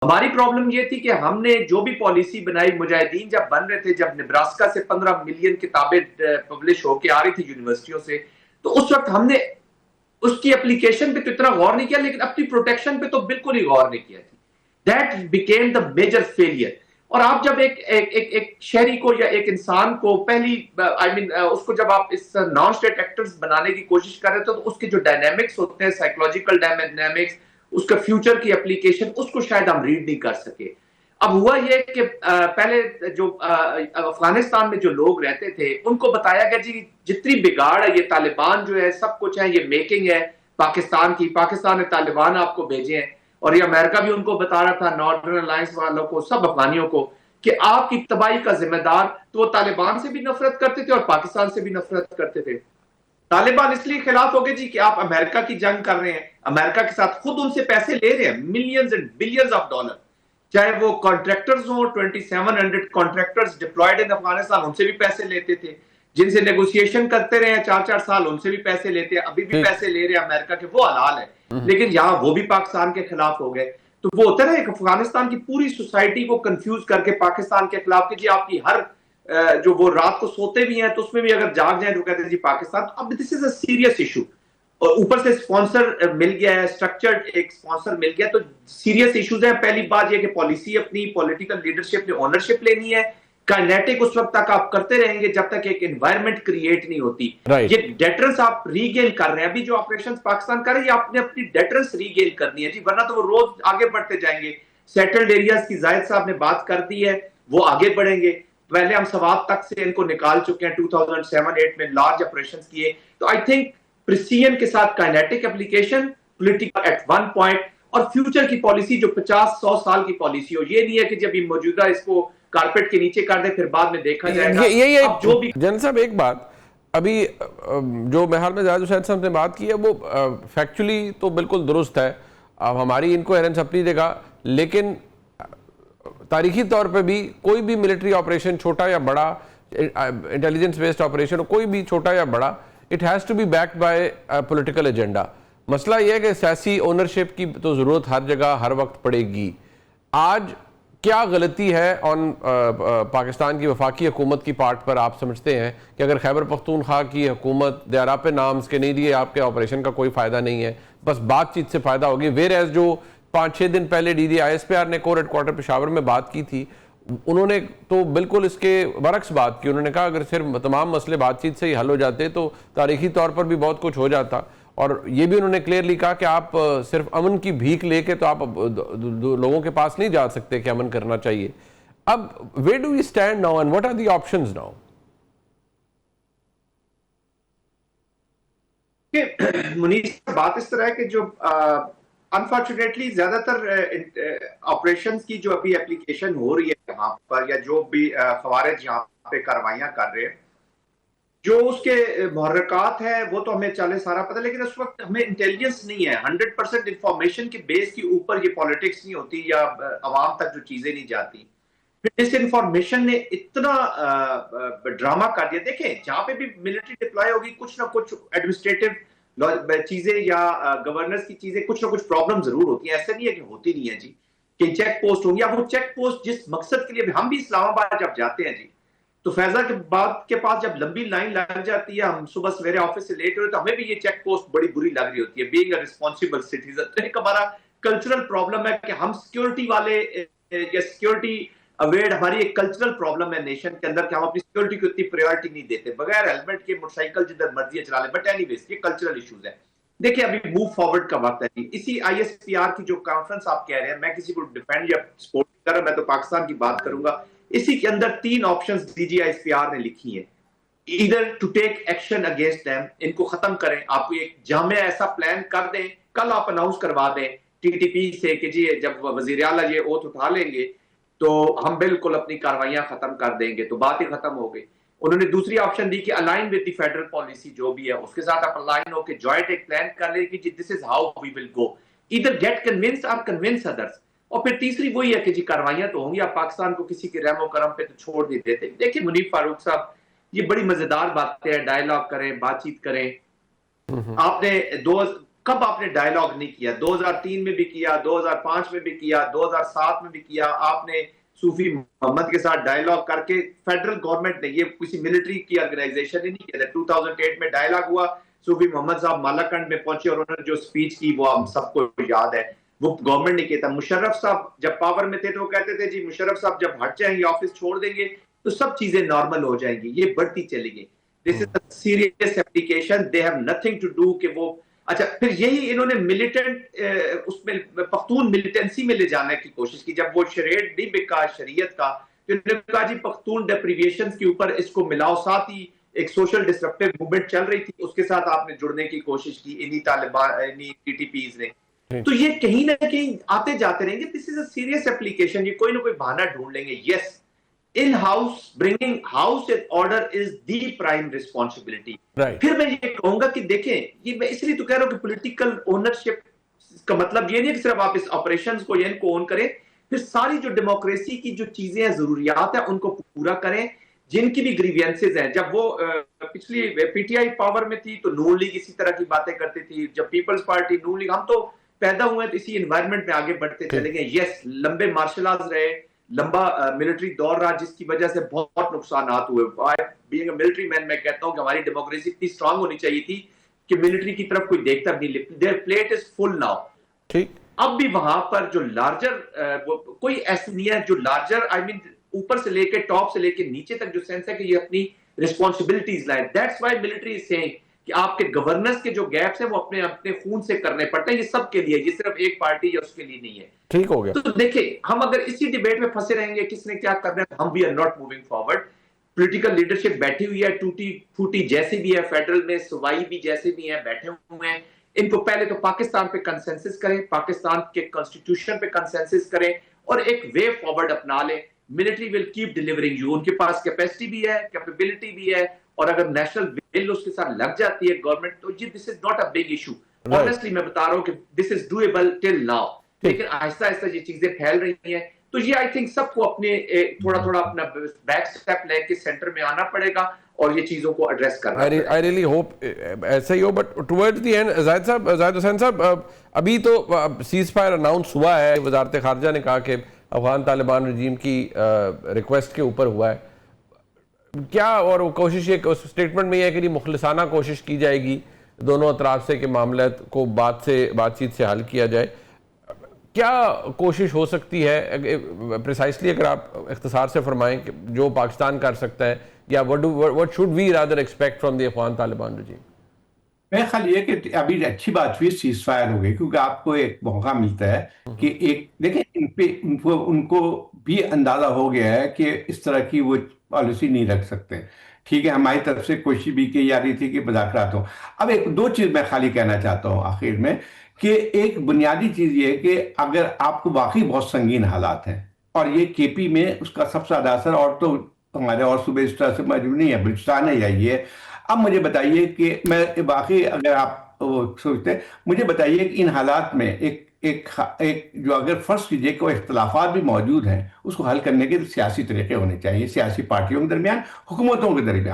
ہماری پرابلم یہ تھی کہ ہم نے جو بھی پالیسی بنائی، مجاہدین جب بن رہے تھے، جب نبراسکا سے 15 ملین کتابیں پبلش ہو کے آ رہی تھی یونیورسٹیوں سے، تو اس وقت ہم نے اس کی اپلیکیشن پہ تو اتنا غور نہیں کیا، لیکن اپنی پروٹیکشن پہ تو بالکل ہی غور نہیں کیا تھی. That became the major failure. اور آپ جب ایک شہری کو یا ایک انسان کو پہلی اس کو جب آپ اس نان اسٹیٹ ایکٹرز بنانے کی کوشش کر رہے تو اس کے جو ڈائنامکس ہوتے ہیں، سائیکولوجیکل ڈائنامکس، اس کا فیوچر کی اپلیکیشن، اس کو شاید ہم ریڈ نہیں کر سکے. اب ہوا یہ کہ پہلے جو افغانستان میں جو لوگ رہتے تھے ان کو بتایا گیا جی جتنی بگاڑ ہے، یہ طالبان جو ہے سب کچھ ہے، یہ میکنگ ہے پاکستان کی، پاکستان نے طالبان آپ کو بھیجے ہیں. اور یہ امریکہ بھی ان کو بتا رہا تھا، نارڈرن الائنس والوں کو، سب افغانیوں کو، کہ آپ کی تباہی کا ذمہ دار تو وہ طالبان سے بھی نفرت کرتے تھے اور پاکستان سے بھی نفرت کرتے تھے. طالبان اس لیے خلاف ہو گئے جی کہ آپ امریکہ کی جنگ کر رہے ہیں، امریکہ کے ساتھ خود ان سے پیسے لے رہے ہیں، millions and billions of dollar. چاہے وہ کانٹریکٹرز ہوں، 2700 کانٹریکٹرز ڈپلائیڈ ان افغانستان، ان سے بھی پیسے لیتے تھے. جن سے نیگوسیشن کرتے رہے ہیں 4 سال، ان سے بھی پیسے لیتے ہیں، ابھی بھی پیسے لے رہے ہیں امریکہ کے، وہ حلال ہے. لیکن یہاں وہ بھی پاکستان کے خلاف ہو گئے. تو وہ ہوتا ہے نا، افغانستان کی پوری سوسائٹی کو کنفیوز کر کے پاکستان کے خلاف کہ جی آپ کی ہر جو وہ رات کو سوتے بھی ہیں تو اس میں بھی اگر جاگ جائیں تو کہتے ہیں جی پاکستان. اب دس از اے سیریس ایشو، اور اوپر سے سپانسر مل گیا ہے، اسٹرکچرڈ ایک سپانسر مل گیا، تو سیریس ایشوز ہیں. پہلی بات یہ کہ پالیسی اپنی پولیٹیکل لیڈرشپ نے اونرشپ لینی ہے. کائنیٹک اس وقت تک آپ کرتے رہیں گے جب تک ایک انوائرمنٹ کریٹ نہیں ہوتی. یہ ڈیٹرنس آپ ری گین کر رہے ہیں، ابھی جو آپریشن پاکستان کر رہے ہیں یہ آپ نے اپنی ڈیٹرنس ری گین کرنی ہے جی، ورنہ تو وہ روز آگے بڑھتے جائیں گے. سیٹلڈ ایریاز کی زاہد صاحب نے بات کر دی ہے، وہ آگے بڑھیں گے. پہلے ہم سوات تک سے ان کو نکال چکے ہیں، 2007-8 میں لارج آپریشنز کیے. تو آئی تھنک پریسیجن کے ساتھ kinetic application, political at one point, اور فیوچر کی پالیسی جو 50-100 سال کی پالیسی ہو. یہ نہیں ہے کہ جب یہ موجودہ اس کو کارپیٹ کے نیچے کر دے پھر بعد میں دیکھا جائے گا. اب جو بھی جنرل صاحب ایک بات، ابھی جو محال میں زیادہ حسین صاحب نے بات کی ہے وہ فیکچولی تو بالکل درست ہے. اب ہماری انکوہرنس اپنی جگہ، لیکن تاریخی طور پہ بھی کوئی بھی ملٹری آپریشن چھوٹا یا بڑا، انٹیلیجنس بیسڈ آپریشن کوئی بھی چھوٹا یا بڑا، it has to be backed by political agenda. مسئلہ یہ ہے کہ سیاسی اونرشپ کی تو ضرورت ہر جگہ ہر وقت پڑے گی. آج کیا غلطی ہے آن پاکستان کی وفاقی حکومت کی پارٹ پر آپ سمجھتے ہیں کہ اگر خیبر پختونخوا کی حکومت دے آر اپ نامز کے نہیں دیے آپ کے آپریشن کا کوئی فائدہ نہیں ہے، بس بات چیت سے فائدہ ہوگی؟ ویر ایز جو 5-6 دن پہلے D D I S P R نے کور ہیڈ کوارٹر پشاور میں بات کی تھی، انہوں نے تو بالکل اس کے برعکس بات کی. انہوں نے کہا اگر صرف تمام مسئلے بات چیت سے ہی حل ہو جاتے تو تاریخی طور پر بھی بہت کچھ ہو جاتا. اور یہ بھی انہوں نے کلیئرلی کہا کہ آپ صرف امن کی بھیک لے کے تو آپ لوگوں کے پاس نہیں جا سکتے کہ امن کرنا چاہیے. اب where do we stand now and what are the options now? Manish, بات اس طرح ہے کہ جو انفارچونیٹلی زیادہ تر آپریشنز کی جو ابھی اپلیکیشن ہو رہی ہے یہاں پر، یا جو بھی خوارج یہاں پہ کاروائیاں کر رہے ہیں، جو اس کے محرکات ہیں وہ تو ہمیں چلے سارا پتہ، لیکن اس وقت ہمیں انٹیلیجنس نہیں ہے. 100% انفارمیشن کے بیس کے اوپر یہ پالیٹکس نہیں ہوتی یا عوام تک جو چیزیں نہیں جاتی. ڈس انفارمیشن نے اتنا ڈرامہ کر دیا. دیکھیں جہاں پہ بھی ملٹری ڈپلائی ہوگی کچھ نہ کچھ ایڈمنسٹریٹو چیزیں یا گورننس کی چیزیں، کچھ نہ کچھ پرابلم ضرور ہوتی ہیں. ایسا نہیں ہے کہ ہوتی نہیں ہے جی، کہ چیک پوسٹ ہوں گی. اب وہ چیک پوسٹ جس مقصد کے لیے، ہم بھی اسلام آباد جب جاتے ہیں جی تو فیضہ کے بعد کے پاس جب لمبی لائن لگ جاتی ہے، ہم صبح سویرے آفس سے لیٹ ہوئے تو ہمیں بھی یہ چیک پوسٹ بڑی بری لگ رہی ہوتی ہے، بینگ اے ریسپانسبل سٹیزن. تو ایک ہمارا کلچرل پرابلم ہے کہ ہم سیکیورٹی والے یا سیکیورٹی اویئر، ہماری ایک کلچرل پرابلم ہے نیشن کے اندر کہ ہم اپنی سیکیورٹی کو اتنی پریورٹی نہیں دیتے. بغیر ہیلمٹ کے موٹر سائیکل جدھر مرضی چلا لیں. بٹ اینی ویز یہ کلچرل ایشوز ہیں. دیکھیں ابھی موو فارورڈ کا وقت ہے. اسی آئی ایس پی آر کی جو کانفرنس آپ کہہ رہے ہیں، میں کسی کو ڈیفینڈ یا سپورٹ کر رہا، میں تو پاکستان کی بات کروں گا. اسی کے اندر 3 options D G I S P R نے لکھی ہیں. Either to take action against them, ان کو ختم کریں. آپ کو ایک جامع ایسا پلان کر دیں، کل آپ اناؤنس کروا دیں ٹی ٹی پی سے کہ جی جب وزیر اعلیٰ یہ اوتھ اٹھا لیں گے تو ہم بالکل اپنی کاروائیاں ختم کر دیں گے، تو بات ہی ختم ہو گئی. انہوں نے دوسری آپشن دی کہ align with the federal policy جو بھی ہے اس کے ساتھ آپ الائن ہو کے جوائنٹ ایک پلان کر لیں کہ this is how we will go, either get convinced اور کنونس ادرس. اور پھر تیسری وہی ہے کہ جی کاروائیاں تو ہوں گی، آپ پاکستان کو کسی کے رحم و کرم پہ تو چھوڑ نہیں دیتے. دیکھیں منیف فاروق صاحب، یہ بڑی مزیدار باتیں ہیں، ڈائیلاگ کریں، بات چیت کریں. آپ نے کب آپ نے ڈائیلاگ نہیں کیا؟ 2003 میں بھی کیا، 2005 میں بھی کیا، 2007 میں بھی کیا. آپ نے صوفی محمد کے ساتھ ڈائیلاگ کر کے فیڈرل گورنمنٹ نے، یہ کسی ملٹری کی آرگنائزیشن ہی نہیں کیا تھا. 2008 میں ڈائیلاگ ہوا، صوفی محمد صاحب مالاکنڈ میں پہنچے اور انہوں نے جو سپیچ کی وہ ہم سب کو یاد ہے. وہ گورنمنٹ نے کیا تھا. مشرف صاحب جب پاور میں تھے تو وہ کہتے تھے جی مشرف صاحب جب ہٹ جائیں گے، آفس چھوڑ دیں گے تو سب چیزیں نارمل ہو جائیں گی. یہ بڑھتی چلی گئی. This is a serious application. They have nothing to do کہ وہ اچھا. پھر یہی انہوں نے ملیٹنٹ اس میں پختون ملیٹنسی میں لے جانے کی کوشش کی. جب وہ شریعت نہیں بکا شریعت کا، تو انہوں نے کہا جی پختون ڈیپریویشن کے اوپر اس کو ملاؤ. ساتھ ہی ایک سوشل ڈسرپٹیو موومنٹ چل رہی تھی، اس کے ساتھ آپ نے جڑنے کی کوشش کی انہی طالبان انہی ٹی ٹی پیز نے. تو یہ کہیں نہ کہیں آتے جاتے رہیں گے. This is a serious application. یہ کوئی نہ کوئی بہانہ ڈھونڈ لیں گے. Yes, in house bringing house order is the prime responsibility. پھر میں یہ کہوں گا کہ دیکھیں، یہ میں اس لیے تو کہہ رہا ہوں کہ پولیٹیکل اونرشپ کا مطلب یہ نہیں کہ صرف آپ اس آپریشنز کو یا ان کو اون کریں، پھر ساری جو ڈیموکریسی کی جو چیزیں ہیں، ضروریات ہیں، ان کو پورا کریں. جن کی بھی گریوینسز ہیں، جب وہ پچھلی پی ٹی آئی پاور میں تھی تو نون لیگ اسی طرح کی باتیں کرتی تھی. جب پیپلز پارٹی، نون لیگ، ہم تو پیدا ہوئے تو اسی انوائرمنٹ میں آگے بڑھتے چلے گئے. یس، لمبے مارشل آرٹس رہے، لمبا ملٹری دور رہا، جس کی وجہ سے بہت نقصانات ہوئے. بینگ اے ملٹری مین میں کہتا ہوں کہ ہماری ڈیموکریسی اتنی اسٹرانگ ہونی چاہیے تھی کہ ملٹری کی طرف کوئی دیکھتا بھی نہیں. Their plate is full now. اب بھی وہاں پر جو لارجر کوئی ایسی نہیں ہے جو لارجر آئی مین اوپر سے لے کے ٹاپ سے لے کے نیچے تک جو سینس ہے کہ یہ اپنی ریسپانسبلٹیز لائیں. That's why military is seeing کہ آپ کے گورننس کے جو گیپس ہیں وہ اپنے اپنے خون سے کرنے پڑتے ہیں. یہ سب کے لیے، یہ صرف ایک پارٹی یا اس کے لیے نہیں ہے. ٹھیک ہو گیا. تو دیکھیں، ہم اگر اسی ڈیبیٹ میں پھنسے رہیں گے کس نے کیا کرنا ہے، ہم we are not moving forward. Political leadership بیٹھی ہوئی ہے، ٹوٹی پھوٹی جیسی بھی ہے، فیڈرل میں سوائی بھی جیسے بھی ہیں بیٹھے ہوئے ہیں. ان کو پہلے تو پاکستان پہ کنسنسس کریں، پاکستان کے کانسٹیٹیوشن پہ کنسنسس کریں اور ایک وے فارورڈ اپنا لیں. Military will keep delivering you. ان کے پاس کیپیسٹی بھی ہے، کیپیبلٹی بھی ہے، اور اگر نیشنل ول اس کے ساتھ لگ جاتی ہے گورنمنٹ تو this is not a big issue. Honestly میں بتا رہا ہوں کہ this is doable till now. لیکن آہستہ آہستہ یہ چیزیں پھیل رہی ہیں. تو یہ آئی تھنک سب کو اپنے تھوڑا تھوڑا اپنا بیک سٹیپ لے کے سینٹر میں آنا پڑے گا اور یہ چیزوں کو ایڈریس کرنا پڑے گا. I really hope ایسا ہی ہو. بٹ towards the end زاہد حسین صاحب، ابھی تو سیز فائر اناؤنس ہوا ہے. وزارت خارجہ نے کہا کہ افغان طالبان رجیم کی ریکویسٹ کے اوپر ہوا ہے. کیا اور کوشش یہ اسٹیٹمنٹ میں یہ ہے کہ مخلصانہ کوشش کی جائے گی دونوں اطراف سے کہ معاملات کو بات چیت سے حل کیا جائے. کیا کوشش ہو سکتی ہے پریسائسلی، اگر آپ اختصار سے فرمائیں کہ جو پاکستان کر سکتا ہے، یا what should we rather expect from the Afghan Taliban regime؟ میرا خیال یہ کہ ابھی اچھی بات ہوئی سیز فائر ہو گئی، کیونکہ آپ کو ایک موقع ملتا ہے کہ ایک دیکھیں ان کو بھی اندازہ ہو گیا ہے کہ اس طرح کی وہ پالیسی نہیں رکھ سکتے. ٹھیک ہے، ہماری طرف سے کوشش بھی کی جا رہی تھی کہ مذاکرات ہوں. اب ایک دو چیز میں خالی کہنا چاہتا ہوں آخر میں، کہ ایک بنیادی چیز یہ ہے کہ اگر آپ کو واقعی بہت سنگین حالات ہیں، اور یہ کے پی میں اس کا سب سے زیادہ اثر، اور تو ہمارے اور صوبے اس طرح سے موجود نہیں ہے، بلوچستان ہے یا یہ ہے. اب مجھے بتائیے کہ میں واقعی اگر آپ سوچتے ہیں، مجھے بتائیے کہ ان حالات میں ایک جو اگر فرض کیجئے کہ اختلافات بھی موجود ہیں، اس کو حل کرنے کے سیاسی طریقے ہونے چاہیے، سیاسی پارٹیوں کے درمیان، حکومتوں کے درمیان.